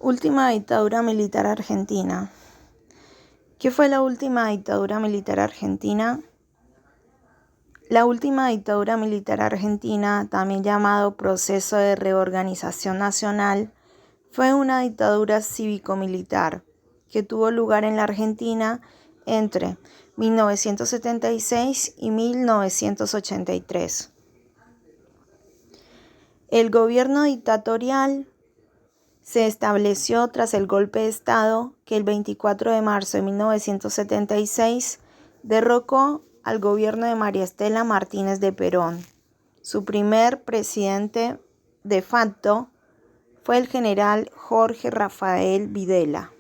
Última dictadura militar argentina. ¿Qué fue la última dictadura militar argentina? La última dictadura militar argentina, también llamado Proceso de Reorganización Nacional, fue una dictadura cívico-militar que tuvo lugar en la Argentina entre 1976 y 1983. El gobierno dictatorial se estableció tras el golpe de Estado que el 24 de marzo de 1976 derrocó al gobierno de María Estela Martínez de Perón. Su primer presidente de facto fue el general Jorge Rafael Videla.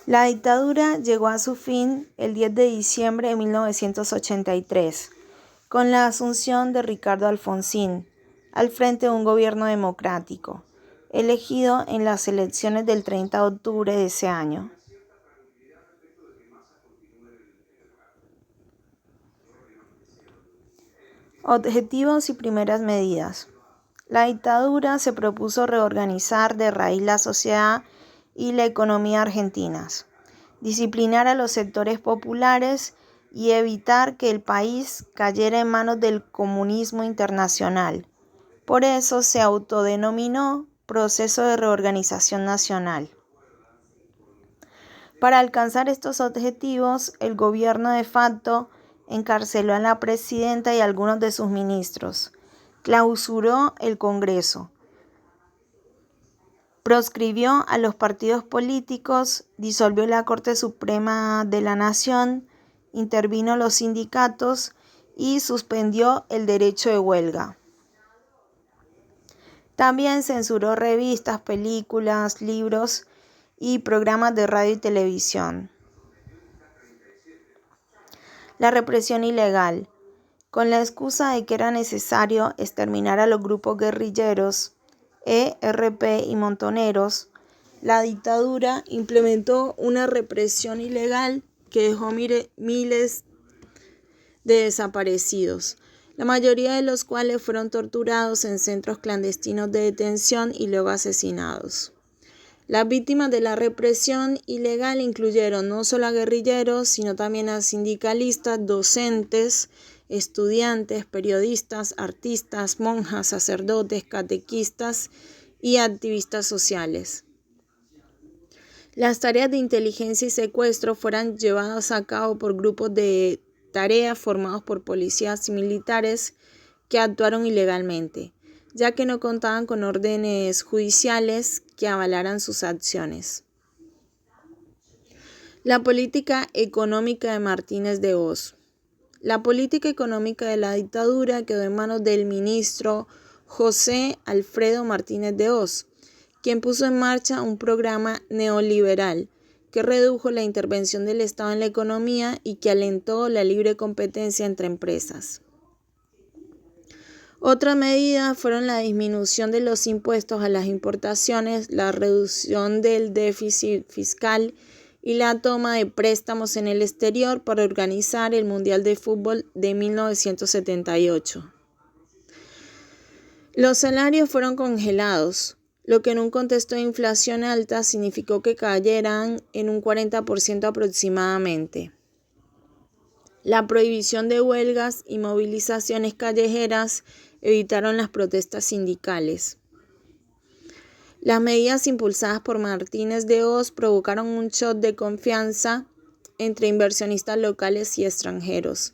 La dictadura llegó a su fin el 10 de diciembre de 1983, con la asunción de Ricardo Alfonsín al frente de un gobierno democrático, elegido en las elecciones del 30 de octubre de ese año. Objetivos y primeras medidas. La dictadura se propuso reorganizar de raíz la sociedad y la economía argentinas, disciplinar a los sectores populares y evitar que el país cayera en manos del comunismo internacional. Por eso se autodenominó Proceso de Reorganización Nacional. Para alcanzar estos objetivos, el gobierno de facto encarceló a la presidenta y a algunos de sus ministros, clausuró el Congreso, proscribió a los partidos políticos, disolvió la Corte Suprema de la Nación, intervino los sindicatos y suspendió el derecho de huelga. También censuró revistas, películas, libros y programas de radio y televisión. La represión ilegal. Con la excusa de que era necesario exterminar a los grupos guerrilleros, ERP y montoneros, la dictadura implementó una represión ilegal que dejó miles de desaparecidos, la mayoría de los cuales fueron torturados en centros clandestinos de detención y luego asesinados. Las víctimas de la represión ilegal incluyeron no solo a guerrilleros, sino también a sindicalistas, docentes, estudiantes, periodistas, artistas, monjas, sacerdotes, catequistas y activistas sociales. Las tareas de inteligencia y secuestro fueron llevadas a cabo por grupos de tareas formados por policías y militares que actuaron ilegalmente, ya que no contaban con órdenes judiciales que avalaran sus acciones. La política económica de Martínez de Hoz. La política económica de la dictadura quedó en manos del ministro José Alfredo Martínez de Hoz, quien puso en marcha un programa neoliberal que redujo la intervención del Estado en la economía y que alentó la libre competencia entre empresas. Otras medidas fueron la disminución de los impuestos a las importaciones, la reducción del déficit fiscal y la toma de préstamos en el exterior para organizar el Mundial de Fútbol de 1978. Los salarios fueron congelados, lo que en un contexto de inflación alta significó que cayeran en un 40% aproximadamente. La prohibición de huelgas y movilizaciones callejeras evitaron las protestas sindicales. Las medidas impulsadas por Martínez de Hoz provocaron un shock de confianza entre inversionistas locales y extranjeros,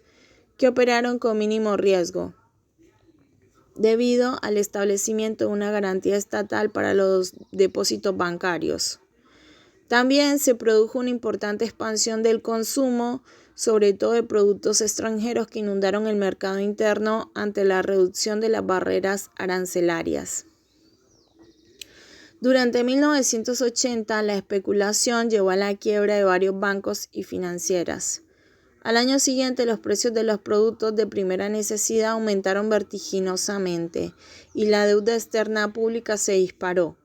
que operaron con mínimo riesgo, debido al establecimiento de una garantía estatal para los depósitos bancarios. También se produjo una importante expansión del consumo, sobre todo de productos extranjeros que inundaron el mercado interno ante la reducción de las barreras arancelarias. Durante 1980, la especulación llevó a la quiebra de varios bancos y financieras. Al año siguiente, los precios de los productos de primera necesidad aumentaron vertiginosamente y la deuda externa pública se disparó.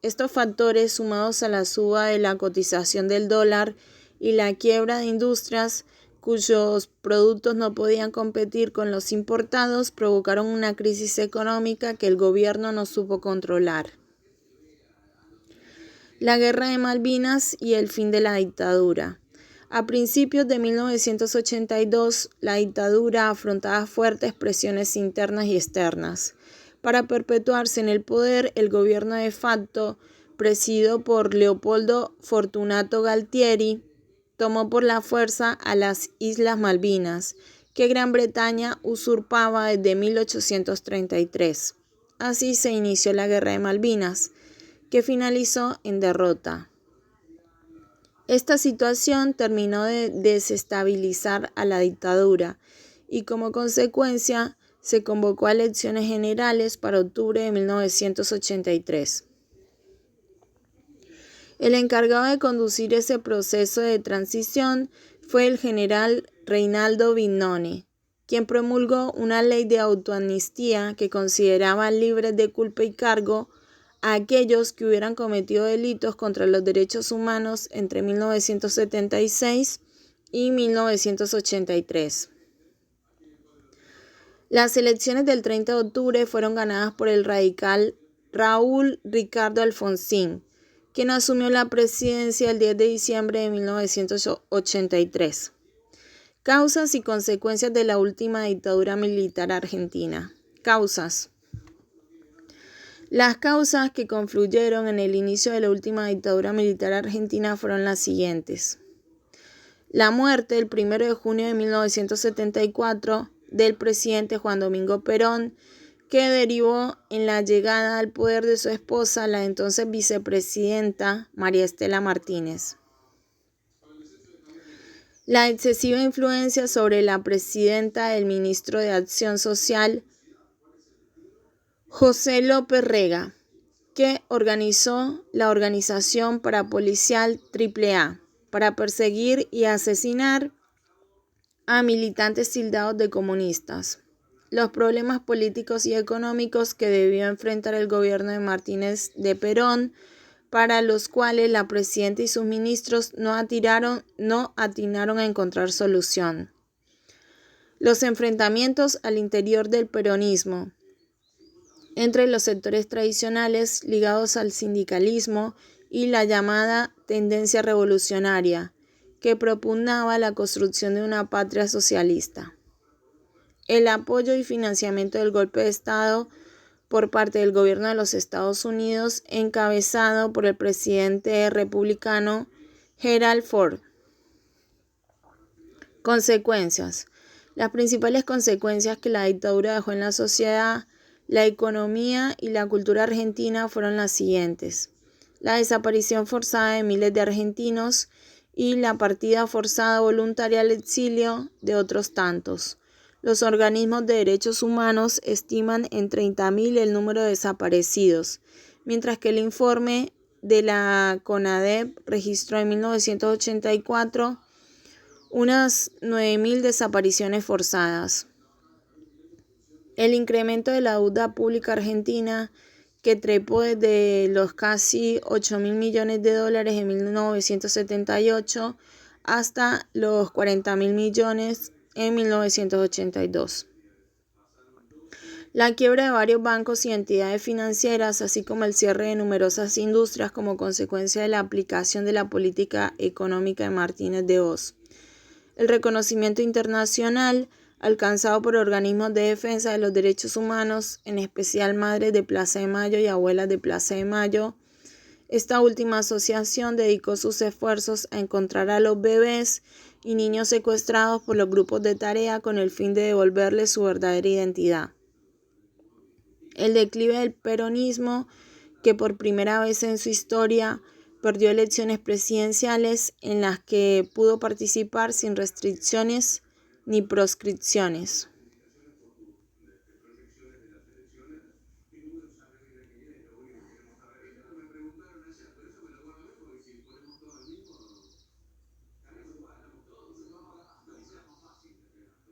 Estos factores, sumados a la suba de la cotización del dólar y la quiebra de industrias cuyos productos no podían competir con los importados, provocaron una crisis económica que el gobierno no supo controlar. La Guerra de Malvinas y el fin de la dictadura. A principios de 1982, la dictadura afrontaba fuertes presiones internas y externas. Para perpetuarse en el poder, el gobierno de facto, presidido por Leopoldo Fortunato Galtieri, tomó por la fuerza a las Islas Malvinas, que Gran Bretaña usurpaba desde 1833. Así se inició la Guerra de Malvinas, que finalizó en derrota. Esta situación terminó de desestabilizar a la dictadura y como consecuencia se convocó a elecciones generales para octubre de 1983. El encargado de conducir ese proceso de transición fue el general Reinaldo Vignone, quien promulgó una ley de autoamnistía que consideraba libres de culpa y cargo a aquellos que hubieran cometido delitos contra los derechos humanos entre 1976 y 1983. Las elecciones del 30 de octubre fueron ganadas por el radical Raúl Ricardo Alfonsín, quien asumió la presidencia el 10 de diciembre de 1983. Causas y consecuencias de la última dictadura militar argentina. Causas. Las causas que confluyeron en el inicio de la última dictadura militar argentina fueron las siguientes. La muerte el 1 de junio de 1974 del presidente Juan Domingo Perón, que derivó en la llegada al poder de su esposa, la entonces vicepresidenta María Estela Martínez. La excesiva influencia sobre la presidenta del ministro de Acción Social, José López Rega, que organizó la organización parapolicial AAA para perseguir y asesinar a militantes tildados de comunistas. Los problemas políticos y económicos que debió enfrentar el gobierno de Martínez de Perón, para los cuales la presidenta y sus ministros no atinaron a encontrar solución. Los enfrentamientos al interior del peronismo entre los sectores tradicionales ligados al sindicalismo y la llamada tendencia revolucionaria, que propugnaba la construcción de una patria socialista. El apoyo y financiamiento del golpe de Estado por parte del gobierno de los Estados Unidos, encabezado por el presidente republicano Gerald Ford. Consecuencias. Las principales consecuencias que la dictadura dejó en la sociedad, la economía y la cultura argentina fueron las siguientes: la desaparición forzada de miles de argentinos y la partida forzada voluntaria al exilio de otros tantos. Los organismos de derechos humanos estiman en 30.000 el número de desaparecidos, mientras que el informe de la CONADEP registró en 1984 unas 9.000 desapariciones forzadas. El incremento de la deuda pública argentina, que trepó desde los casi 8.000 millones de dólares en 1978 hasta los 40.000 millones en 1982. La quiebra de varios bancos y entidades financieras, así como el cierre de numerosas industrias como consecuencia de la aplicación de la política económica de Martínez de Hoz. El reconocimiento internacional alcanzado por organismos de defensa de los derechos humanos, en especial Madres de Plaza de Mayo y Abuelas de Plaza de Mayo. Esta última asociación dedicó sus esfuerzos a encontrar a los bebés y niños secuestrados por los grupos de tarea con el fin de devolverles su verdadera identidad. El declive del peronismo, que por primera vez en su historia perdió elecciones presidenciales en las que pudo participar sin restricciones ni proscripciones.